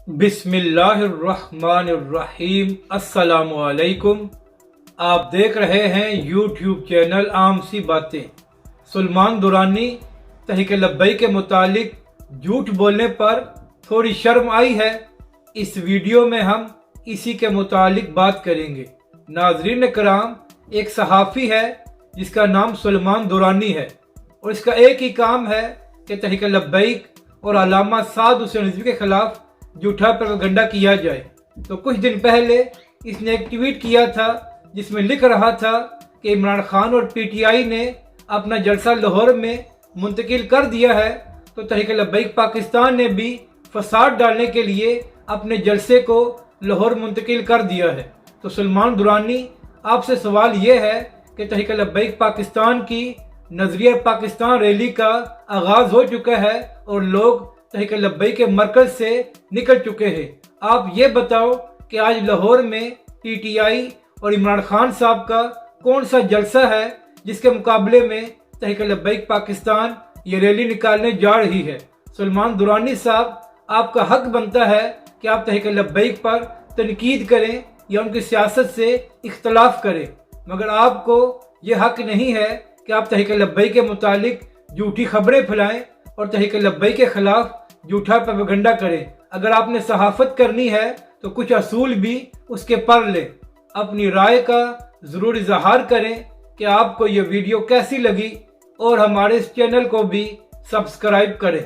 बिस्मिल्लाह अर्रहमान अर्रहीम। अस्सलाम वालेकुम। आप देख रहे हैं यूट्यूब चैनल आम सी बातें। सलमान दुरानी तहरीक लब्बैक के मुतालिक झूठ बोलने पर थोड़ी शर्म आई है। इस वीडियो में हम इसी के मुतालिक बात करेंगे। नाजरीन कराम, एक सहाफ़ी है जिसका नाम सलमान दुरानी है और इसका एक ही काम है कि तहरीक लब्बैक और अल्लामा साद हुसैन रिजवी के खिलाफ झूठा प्रोपेगेंडा किया जाए। तो कुछ दिन पहले इसने एक ट्वीट किया था जिसमें लिख रहा था कि इमरान खान और पीटीआई ने अपना जलसा लाहौर में मुंतकिल कर दिया है, तो तहरीक लब्बैक पाकिस्तान ने भी फसाद डालने के लिए अपने जलसे को लाहौर मुंतकिल कर दिया है। तो सलमान दुरानी, आपसे सवाल ये है कि तहरीक लब्बैक पाकिस्तान की नजरिया पाकिस्तान रैली का आगाज हो चुका है और लोग तहरीक लब्बैक के मरकज से निकल चुके हैं। आप ये बताओ कि आज लाहौर में पीटीआई और इमरान खान साहब का कौन सा जलसा है जिसके मुकाबले में तहरीक लब्बैक पाकिस्तान ये रैली निकालने जा रही है। सलमान दुरानी साहब, आपका हक बनता है कि आप तहरीक लब्बैक पर तनकीद करें या उनकी सियासत से इख्तलाफ करें, मगर आपको ये हक नहीं है कि आप तहरीक लब्बैक के मुतालिक झूठी खबरें फैलाएं और तहरीक लब्बैक के खिलाफ झूठा प्रोपेगेंडा करें। अगर आपने सहाफत करनी है तो कुछ असूल भी उसके पढ़ लें। अपनी राय का ज़रूर इजहार करें कि आपको ये वीडियो कैसी लगी और हमारे इस चैनल को भी सब्सक्राइब करें।